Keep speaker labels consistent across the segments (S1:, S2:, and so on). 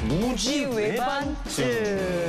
S1: 무지 외반증.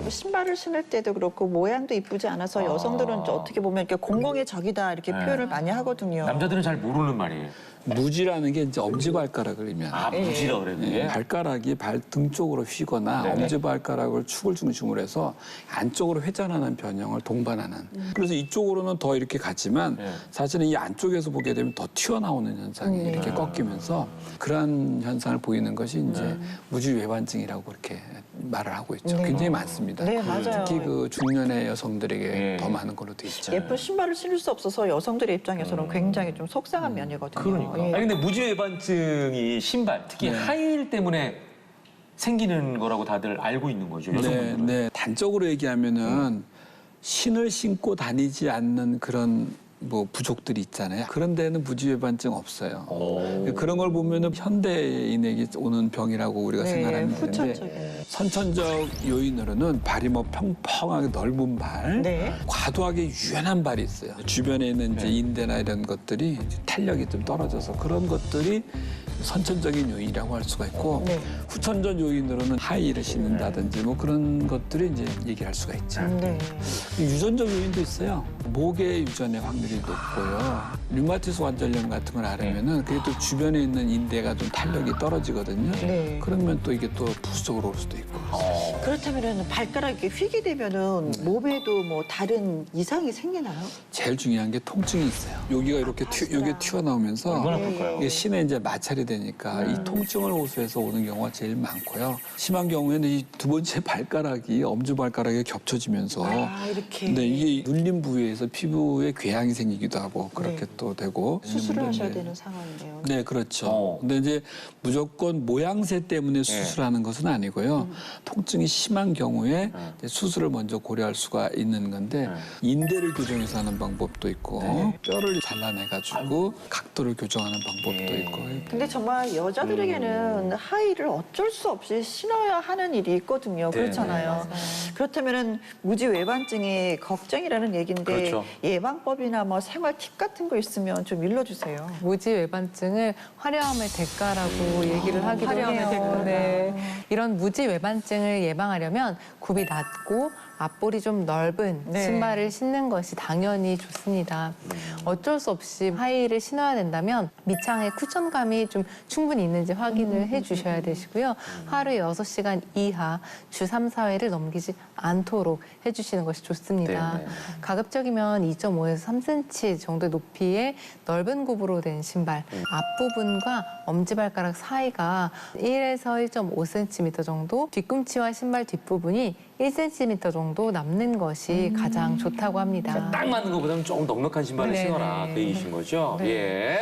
S2: 신발을 신을 때도 그렇고 모양도 이쁘지 않아서 여성들은 어떻게 보면 이렇게 공공의 적이다 이렇게 표현을 많이 하거든요.
S1: 남자들은 잘 모르는 말이에요.
S3: 무지라는 게 이제 엄지발가락을 의미하는
S1: 아, 무지라 그랬네.
S3: 발가락이 발등 쪽으로 휘거나
S1: 네네.
S3: 엄지발가락을 축을 중심으로 해서 안쪽으로 회전하는 변형을 동반하는. 그래서 이쪽으로는 더 이렇게 갔지만 사실은 이 안쪽에서 보게 되면 더 튀어나오는 현상이 이렇게 꺾이면서 그러한 현상을 보이는 것이 이제 무지외반증이라고 그렇게 말을 하고 있죠. 굉장히 많습니다.
S2: 네, 맞아요.
S3: 특히 그 중년의 여성들에게 더 많은 걸로 돼 있죠.
S2: 예쁜 신발을 신을 수 없어서 여성들의 입장에서는 굉장히 좀 속상한 면이거든요.
S1: 그러니까.
S2: 예.
S1: 아니 근데 무지 외반증이 신발, 특히 하이힐 때문에 생기는 거라고 다들 알고 있는 거죠.
S3: 네,
S1: 여성분들은.
S3: 네. 단적으로 얘기하면은 신을 신고 다니지 않는 그런 뭐 부족들이 있잖아요. 그런 데는 무지외반증 없어요. 그런 걸 보면은 현대인에게 오는 병이라고 우리가 생각하면 되는데
S2: 후천적인.
S3: 선천적 요인으로는 발이 뭐 평평하게 넓은 발,
S2: 네.
S3: 과도하게 유연한 발이 있어요. 주변에 있는 이제 인대나 이런 것들이 탄력이 좀 떨어져서 그런 것들이 선천적인 요인이라고 할 수가 있고
S2: 네.
S3: 후천적 요인으로는 하이힐을 신는다든지 뭐 그런 것들이 이제 얘기할 수가 있죠.
S2: 네.
S3: 유전적 요인도 있어요. 목의 유전의 확률이 높고요. 류마티스 관절염 같은 걸 앓으면은 그게 또 주변에 있는 인대가 좀 탄력이 떨어지거든요.
S2: 네.
S3: 그러면 또 이게 또 부수적으로 올 수도 있고.
S2: 그렇다면 발가락이 휘게 되면은 몸에도 뭐 다른 이상이 생기나요?
S3: 제일 중요한 게 통증이 있어요. 여기가 이렇게 여기 튀어나오면서
S1: 얼마나 아플까요?
S3: 이게 신에 이제 마찰이 되니까 이 통증을 호소해서 오는 경우가 제일 많고요. 심한 경우에는 이 두 번째 발가락이 엄지발가락에 겹쳐지면서
S2: 이렇게.
S3: 근데 이게 눌린 부위에서 피부에 궤양이 생기기도 하고 그렇게 또 되고
S2: 수술을 하셔야
S3: 이제
S2: 되는 상황이네요.
S3: 네, 그렇죠. 근데 이제 무조건 모양새 때문에 수술하는 것은 아니고요. 통증이 심한 경우에 이제 수술을 먼저 고려할 수가 있는 건데 인대를 교정해서 하는 방법도 있고 뼈를 잘라내가지고 각도를 교정하는 방법도 있고.
S2: 근데 정말 여자들에게는 하이힐을 어쩔 수 없이 신어야 하는 일이 있거든요. 그렇잖아요. 그렇다면은 무지 외반증이 걱정이라는 얘기인데
S1: 그렇죠.
S2: 예방법이나 뭐 생활 팁 같은 거 있으면 좀 일러주세요.
S4: 무지 외반증을 화려함의 대가라고 얘기를 하기도
S2: 화려함의
S4: 해요.
S2: 대가.
S4: 네. 이런 무지 외반증을 예방하려면 굽이 낮고 앞볼이 좀 넓은
S2: 네.
S4: 신발을 신는 것이 당연히 좋습니다. 어쩔 수 없이 하이힐을 신어야 된다면 밑창에 쿠션감이 좀 충분히 있는지 확인을 해주셔야 되시고요. 하루에 6시간 이하 주 3, 4회를 넘기지 않도록 해주시는 것이 좋습니다.
S1: 네네.
S4: 가급적이면 2.5에서 3cm 정도의 높이의 넓은 굽으로 된 신발, 앞부분과 엄지발가락 사이가 1에서 1.5cm 정도, 뒤꿈치와 신발 뒷부분이 1cm 정도 남는 것이 가장 좋다고 합니다.
S1: 딱 맞는 것보다는 조금 넉넉한 신발을
S4: 네네.
S1: 신어라 그 얘기신 거죠?
S4: 네.
S1: 예.